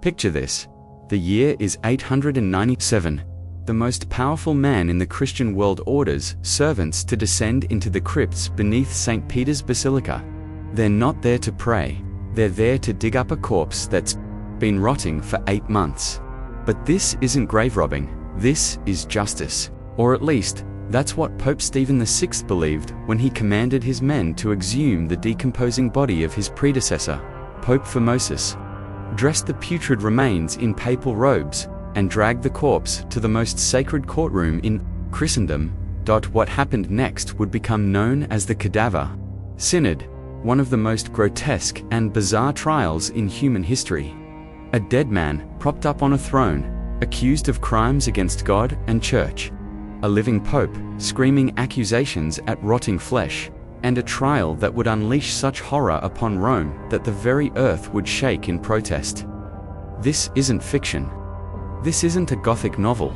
Picture this. The year is 897. The most powerful man in the Christian world orders servants to descend into the crypts beneath St. Peter's Basilica. They're not there to pray. They're there to dig up a corpse that's been rotting for 8 months. But this isn't grave robbing. This is justice. Or at least, that's what Pope Stephen VI believed when he commanded his men to exhume the decomposing body of his predecessor, Pope Formosus, dressed the putrid remains in papal robes, and dragged the corpse to the most sacred courtroom in Christendom. What happened next would become known as the Cadaver Synod, one of the most grotesque and bizarre trials in human history. A dead man propped up on a throne, accused of crimes against God and Church. A living pope screaming accusations at rotting flesh, and a trial that would unleash such horror upon Rome that the very earth would shake in protest. This isn't fiction. This isn't a Gothic novel.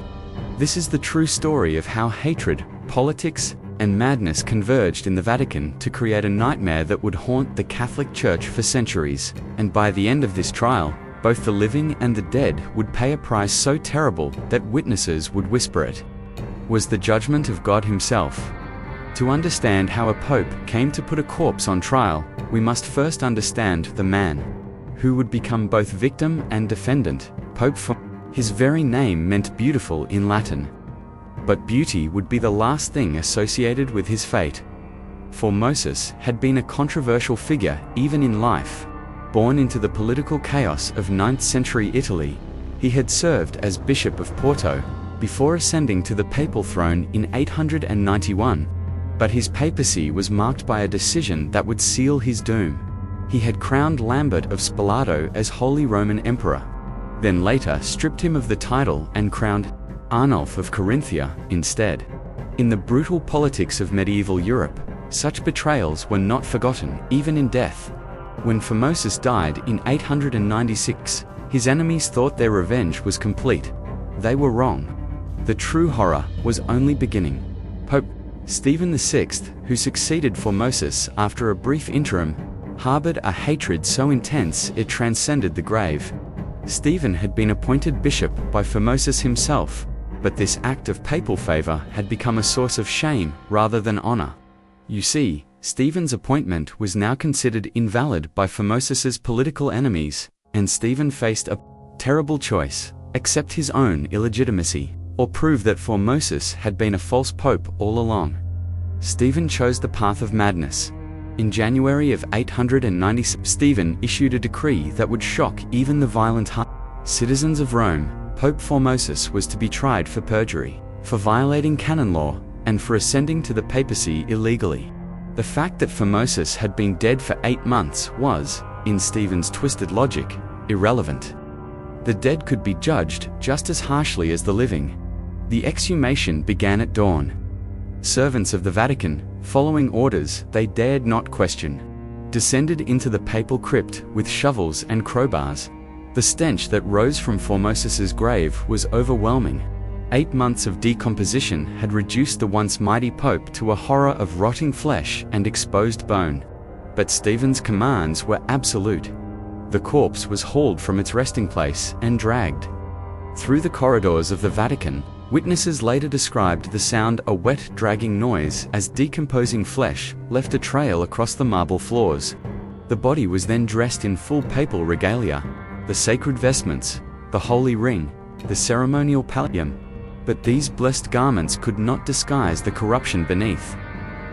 This is the true story of how hatred, politics, and madness converged in the Vatican to create a nightmare that would haunt the Catholic Church for centuries. And by the end of this trial, both the living and the dead would pay a price so terrible that witnesses would whisper it was the judgment of God himself. To understand how a pope came to put a corpse on trial, we must first understand the man who would become both victim and defendant, Pope Formosus. His very name meant beautiful in Latin. But beauty would be the last thing associated with his fate. Formosus had been a controversial figure even in life. Born into the political chaos of 9th century Italy, he had served as Bishop of Porto before ascending to the papal throne in 891. But his papacy was marked by a decision that would seal his doom. He had crowned Lambert of Spalato as Holy Roman Emperor, then later stripped him of the title and crowned Arnulf of Carinthia instead. In the brutal politics of medieval Europe, such betrayals were not forgotten, even in death. When Formosus died in 896, his enemies thought their revenge was complete. They were wrong. The true horror was only beginning. Pope Stephen VI, who succeeded Formosus after a brief interim, harbored a hatred so intense it transcended the grave. Stephen had been appointed bishop by Formosus himself, but this act of papal favor had become a source of shame rather than honor. You see, Stephen's appointment was now considered invalid by Formosus's political enemies, and Stephen faced a terrible choice: accept his own illegitimacy, or prove that Formosus had been a false pope all along. Stephen chose the path of madness. In January of 896, Stephen issued a decree that would shock even the violent-hearted citizens of Rome. Pope Formosus was to be tried for perjury, for violating canon law, and for ascending to the papacy illegally. The fact that Formosus had been dead for 8 months was, in Stephen's twisted logic, irrelevant. The dead could be judged just as harshly as the living. The exhumation began at dawn. Servants of the Vatican, following orders they dared not question, descended into the papal crypt with shovels and crowbars. The stench that rose from Formosus's grave was overwhelming. 8 months of decomposition had reduced the once mighty pope to a horror of rotting flesh and exposed bone. But Stephen's commands were absolute. The corpse was hauled from its resting place and dragged through the corridors of the Vatican. Witnesses later described the sound, a wet, dragging noise, as decomposing flesh left a trail across the marble floors. The body was then dressed in full papal regalia, the sacred vestments, the holy ring, the ceremonial pallium. But these blessed garments could not disguise the corruption beneath.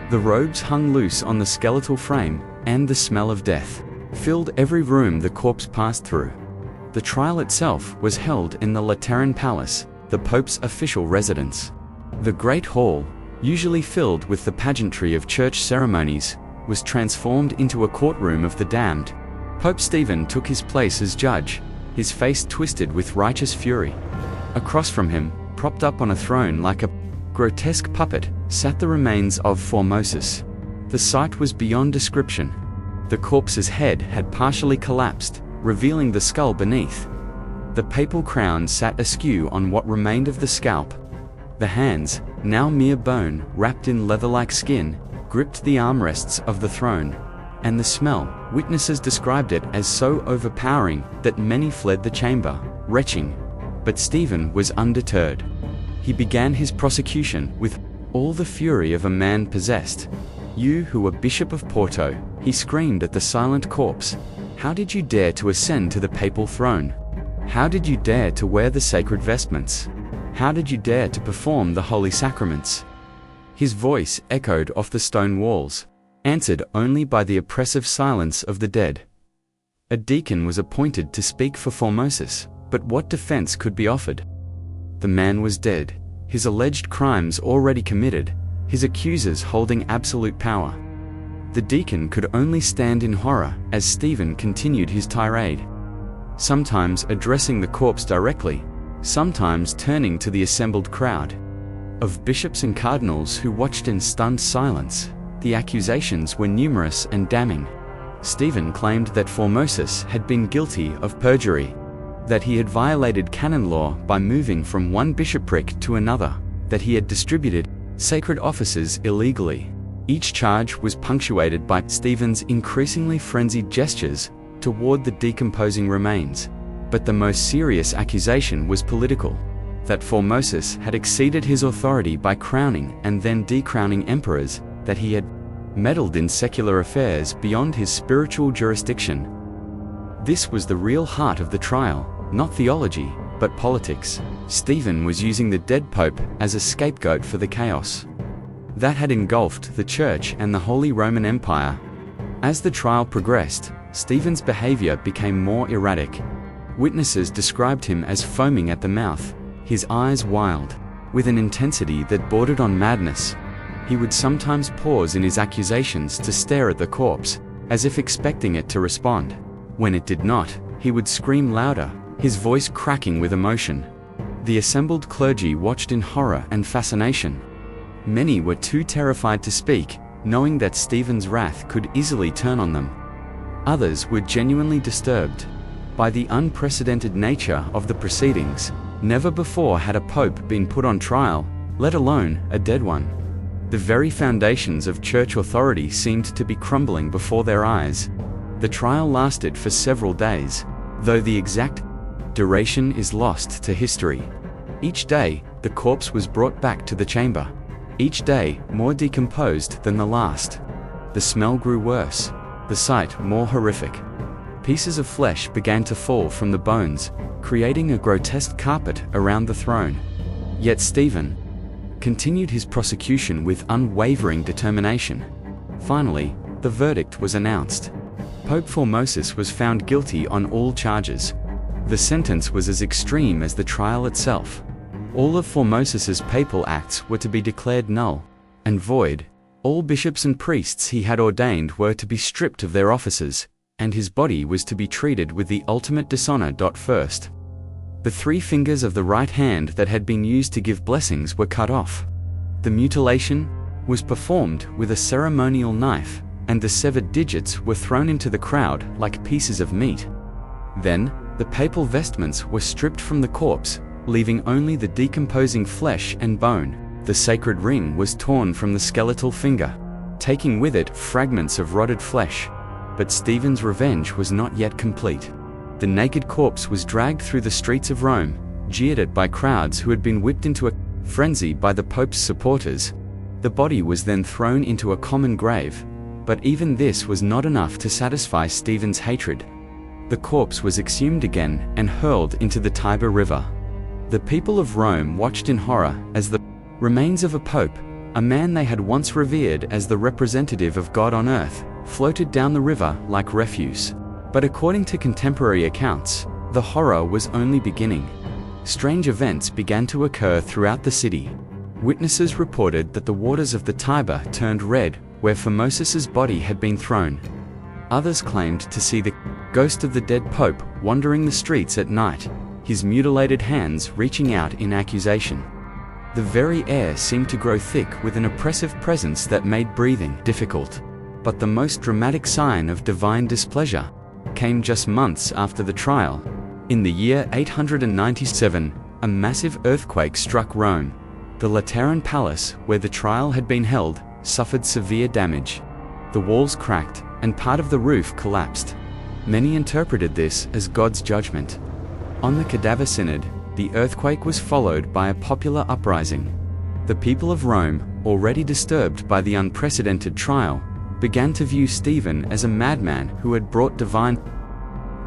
The robes hung loose on the skeletal frame, and the smell of death filled every room the corpse passed through. The trial itself was held in the Lateran Palace, the Pope's official residence. The Great Hall, usually filled with the pageantry of church ceremonies, was transformed into a courtroom of the damned. Pope Stephen took his place as judge, his face twisted with righteous fury. Across from him, propped up on a throne like a grotesque puppet, sat the remains of Formosus. The sight was beyond description. The corpse's head had partially collapsed, revealing the skull beneath. The papal crown sat askew on what remained of the scalp. The hands, now mere bone wrapped in leather-like skin, gripped the armrests of the throne, and the smell, witnesses described it as so overpowering that many fled the chamber, retching. But Stephen was undeterred. He began his prosecution with all the fury of a man possessed. "You who were Bishop of Porto," he screamed at the silent corpse, "how did you dare to ascend to the papal throne? How did you dare to wear the sacred vestments? How did you dare to perform the holy sacraments?" His voice echoed off the stone walls, answered only by the oppressive silence of the dead. A deacon was appointed to speak for Formosus, but what defense could be offered? The man was dead, his alleged crimes already committed, his accusers holding absolute power. The deacon could only stand in horror as Stephen continued his tirade, sometimes addressing the corpse directly, sometimes turning to the assembled crowd of bishops and cardinals who watched in stunned silence. The accusations were numerous and damning. Stephen claimed that Formosus had been guilty of perjury, that he had violated canon law by moving from one bishopric to another, that he had distributed sacred offices illegally. Each charge was punctuated by Stephen's increasingly frenzied gestures toward the decomposing remains. But the most serious accusation was political, that Formosus had exceeded his authority by crowning and then decrowning emperors, that he had meddled in secular affairs beyond his spiritual jurisdiction. This was the real heart of the trial, not theology, but politics. Stephen was using the dead pope as a scapegoat for the chaos that had engulfed the Church and the Holy Roman Empire. As the trial progressed, Stephen's behavior became more erratic. Witnesses described him as foaming at the mouth, his eyes wild, with an intensity that bordered on madness. He would sometimes pause in his accusations to stare at the corpse, as if expecting it to respond. When it did not, he would scream louder, his voice cracking with emotion. The assembled clergy watched in horror and fascination. Many were too terrified to speak, knowing that Stephen's wrath could easily turn on them. Others were genuinely disturbed by the unprecedented nature of the proceedings. Never before had a pope been put on trial, let alone a dead one. The very foundations of church authority seemed to be crumbling before their eyes. The trial lasted for several days, though the exact duration is lost to history. Each day, the corpse was brought back to the chamber. Each day, more decomposed than the last. The smell grew worse, the sight more horrific. Pieces of flesh began to fall from the bones, creating a grotesque carpet around the throne. Yet Stephen continued his prosecution with unwavering determination. Finally, the verdict was announced. Pope Formosus was found guilty on all charges. The sentence was as extreme as the trial itself. All of Formosus's papal acts were to be declared null and void. All bishops and priests he had ordained were to be stripped of their offices, and his body was to be treated with the ultimate dishonor. First, the 3 fingers of the right hand that had been used to give blessings were cut off. The mutilation was performed with a ceremonial knife, and the severed digits were thrown into the crowd like pieces of meat. Then, the papal vestments were stripped from the corpse, leaving only the decomposing flesh and bone. The sacred ring was torn from the skeletal finger, taking with it fragments of rotted flesh. But Stephen's revenge was not yet complete. The naked corpse was dragged through the streets of Rome, jeered at by crowds who had been whipped into a frenzy by the Pope's supporters. The body was then thrown into a common grave, but even this was not enough to satisfy Stephen's hatred. The corpse was exhumed again and hurled into the Tiber River. The people of Rome watched in horror as the remains of a pope, a man they had once revered as the representative of God on earth, floated down the river like refuse. But according to contemporary accounts, the horror was only beginning. Strange events began to occur throughout the city. Witnesses reported that the waters of the Tiber turned red where Formosus's body had been thrown. Others claimed to see the ghost of the dead pope wandering the streets at night, his mutilated hands reaching out in accusation. The very air seemed to grow thick with an oppressive presence that made breathing difficult. But the most dramatic sign of divine displeasure came just months after the trial. In the year 897, a massive earthquake struck Rome. The Lateran Palace, where the trial had been held, suffered severe damage. The walls cracked, and part of the roof collapsed. Many interpreted this as God's judgment. On the Cadaver Synod, the earthquake was followed by a popular uprising. The people of Rome, already disturbed by the unprecedented trial, began to view Stephen as a madman who had brought divine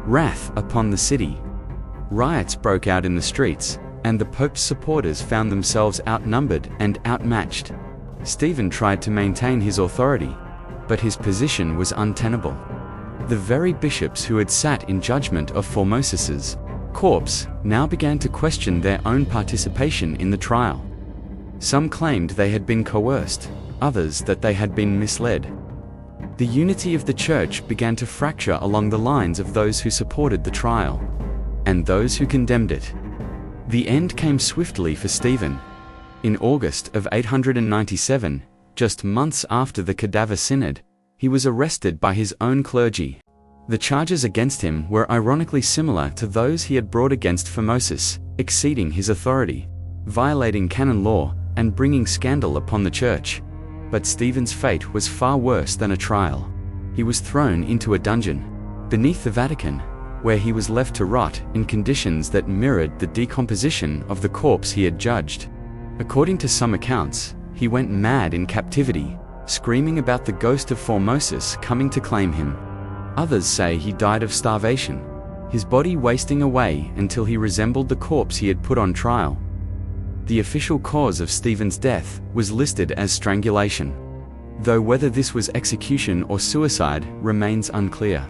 wrath upon the city. Riots broke out in the streets, and the Pope's supporters found themselves outnumbered and outmatched. Stephen tried to maintain his authority, but his position was untenable. The very bishops who had sat in judgment of Formosus's corpse now began to question their own participation in the trial. Some claimed they had been coerced, others that they had been misled. The unity of the Church began to fracture along the lines of those who supported the trial and those who condemned it. The end came swiftly for Stephen. In August of 897, just months after the Cadaver Synod, he was arrested by his own clergy. The charges against him were ironically similar to those he had brought against Formosus, exceeding his authority, violating canon law, and bringing scandal upon the Church. But Stephen's fate was far worse than a trial. He was thrown into a dungeon beneath the Vatican, where he was left to rot in conditions that mirrored the decomposition of the corpse he had judged. According to some accounts, he went mad in captivity, screaming about the ghost of Formosus coming to claim him. Others say he died of starvation, his body wasting away until he resembled the corpse he had put on trial. The official cause of Stephen's death was listed as strangulation, though whether this was execution or suicide remains unclear.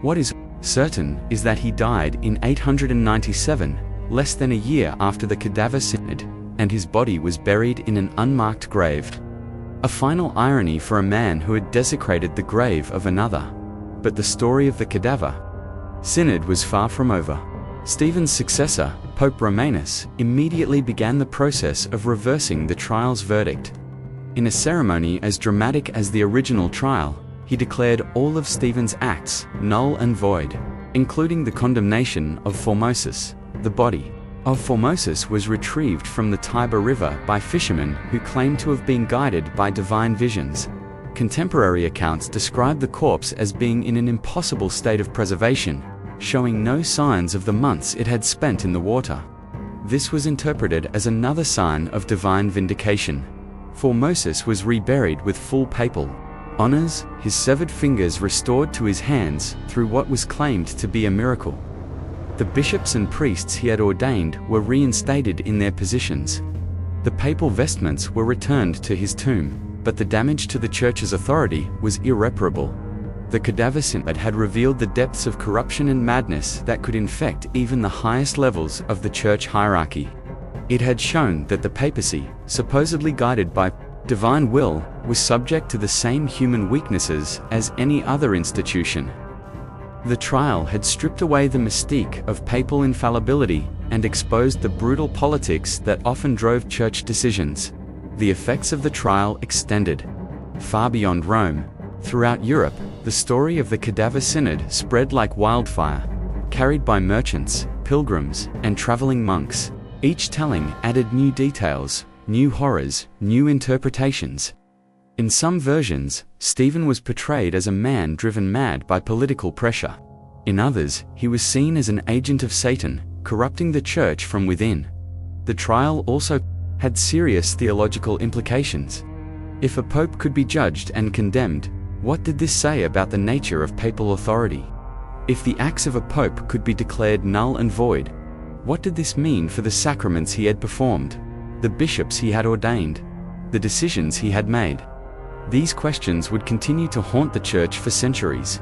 What is certain is that he died in 897, less than a year after the Cadaver Synod, and his body was buried in an unmarked grave. A final irony for a man who had desecrated the grave of another. But the story of the Cadaver Synod was far from over. Stephen's successor, Pope Romanus, immediately began the process of reversing the trial's verdict. In a ceremony as dramatic as the original trial, he declared all of Stephen's acts null and void, including the condemnation of Formosus. The body of Formosus was retrieved from the Tiber River by fishermen who claimed to have been guided by divine visions. Contemporary accounts describe the corpse as being in an impossible state of preservation, showing no signs of the months it had spent in the water. This was interpreted as another sign of divine vindication. Formosus was reburied with full papal honors, his severed fingers restored to his hands through what was claimed to be a miracle. The bishops and priests he had ordained were reinstated in their positions. The papal vestments were returned to his tomb, but the damage to the Church's authority was irreparable. The Cadaver Synod had revealed the depths of corruption and madness that could infect even the highest levels of the Church hierarchy. It had shown that the papacy, supposedly guided by divine will, was subject to the same human weaknesses as any other institution. The trial had stripped away the mystique of papal infallibility and exposed the brutal politics that often drove Church decisions. The effects of the trial extended far beyond Rome. Throughout Europe, the story of the Cadaver Synod spread like wildfire, carried by merchants, pilgrims, and traveling monks. Each telling added new details, new horrors, new interpretations. In some versions, Stephen was portrayed as a man driven mad by political pressure. In others, he was seen as an agent of Satan, corrupting the Church from within. The trial also had serious theological implications. If a pope could be judged and condemned, what did this say about the nature of papal authority? If the acts of a pope could be declared null and void, what did this mean for the sacraments he had performed, the bishops he had ordained, the decisions he had made? These questions would continue to haunt the Church for centuries.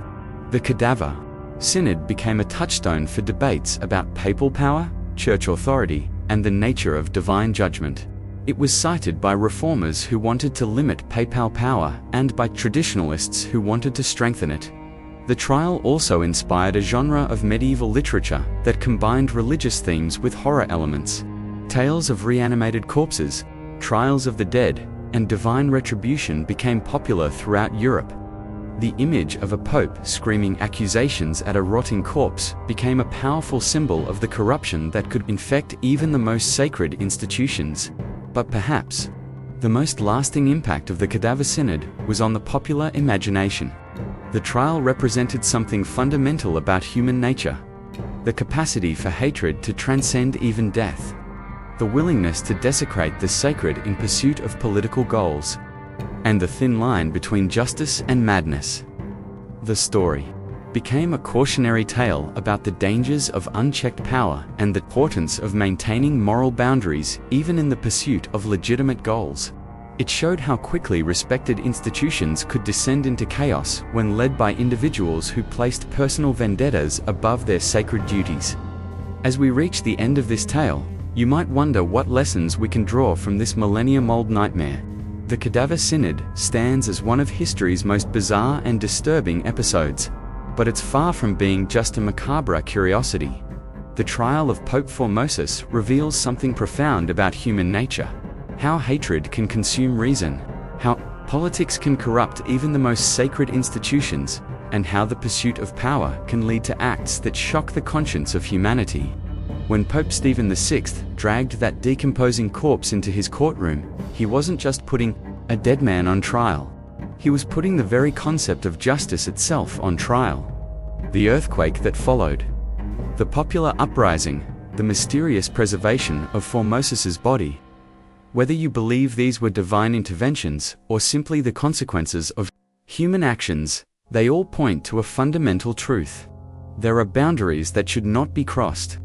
The Cadaver Synod became a touchstone for debates about papal power, Church authority, and the nature of divine judgment. It was cited by reformers who wanted to limit papal power and by traditionalists who wanted to strengthen it. The trial also inspired a genre of medieval literature that combined religious themes with horror elements. Tales of reanimated corpses, trials of the dead, and divine retribution became popular throughout Europe. The image of a pope screaming accusations at a rotting corpse became a powerful symbol of the corruption that could infect even the most sacred institutions. But perhaps, the most lasting impact of the Cadaver Synod was on the popular imagination. The trial represented something fundamental about human nature: the capacity for hatred to transcend even death, the willingness to desecrate the sacred in pursuit of political goals, and the thin line between justice and madness. The story became a cautionary tale about the dangers of unchecked power and the importance of maintaining moral boundaries even in the pursuit of legitimate goals. It showed how quickly respected institutions could descend into chaos when led by individuals who placed personal vendettas above their sacred duties. As we reach the end of this tale, you might wonder what lessons we can draw from this millennium-old nightmare. The Cadaver Synod stands as one of history's most bizarre and disturbing episodes, but it's far from being just a macabre curiosity. The trial of Pope Formosus reveals something profound about human nature: how hatred can consume reason, how politics can corrupt even the most sacred institutions, and how the pursuit of power can lead to acts that shock the conscience of humanity. When Pope Stephen VI dragged that decomposing corpse into his courtroom, he wasn't just putting a dead man on trial. He was putting the very concept of justice itself on trial. The earthquake that followed, the popular uprising, the mysterious preservation of Formosus's body. Whether you believe these were divine interventions or simply the consequences of human actions, they all point to a fundamental truth: there are boundaries that should not be crossed.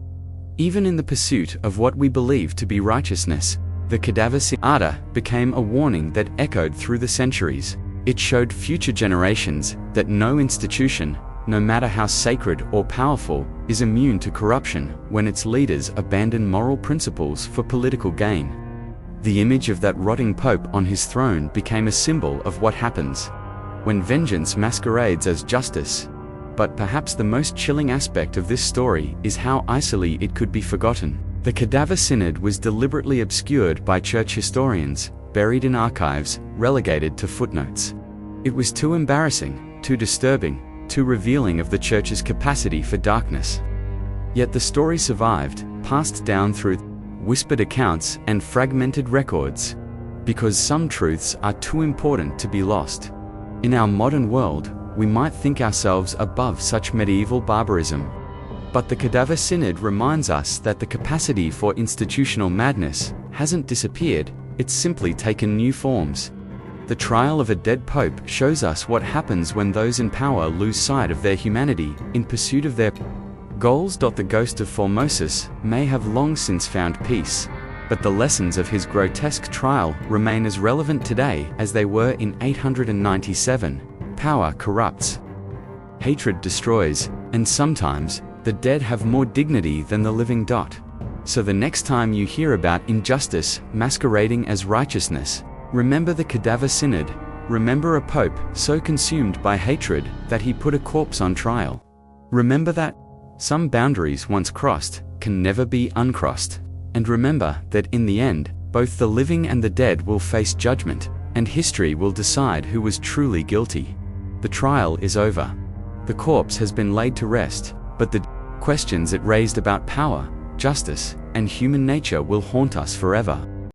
Even in the pursuit of what we believe to be righteousness, the Cadaver Synod became a warning that echoed through the centuries. It showed future generations that no institution, no matter how sacred or powerful, is immune to corruption when its leaders abandon moral principles for political gain. The image of that rotting pope on his throne became a symbol of what happens when vengeance masquerades as justice. But perhaps the most chilling aspect of this story is how easily it could be forgotten. The Cadaver Synod was deliberately obscured by church historians, buried in archives, relegated to footnotes. It was too embarrassing, too disturbing, too revealing of the church's capacity for darkness. Yet the story survived, passed down through whispered accounts and fragmented records, because some truths are too important to be lost. In our modern world, we might think ourselves above such medieval barbarism. But the Cadaver Synod reminds us that the capacity for institutional madness hasn't disappeared, it's simply taken new forms. The trial of a dead pope shows us what happens when those in power lose sight of their humanity in pursuit of their goals. The ghost of Formosus may have long since found peace, but the lessons of his grotesque trial remain as relevant today as they were in 897. Power corrupts, hatred destroys, and sometimes the dead have more dignity than the living. So the next time you hear about injustice masquerading as righteousness, remember the Cadaver Synod. Remember a pope so consumed by hatred that he put a corpse on trial. Remember that some boundaries once crossed can never be uncrossed. And remember that in the end, both the living and the dead will face judgment, and history will decide who was truly guilty. The trial is over. The corpse has been laid to rest, but the questions it raised about power, justice, and human nature will haunt us forever.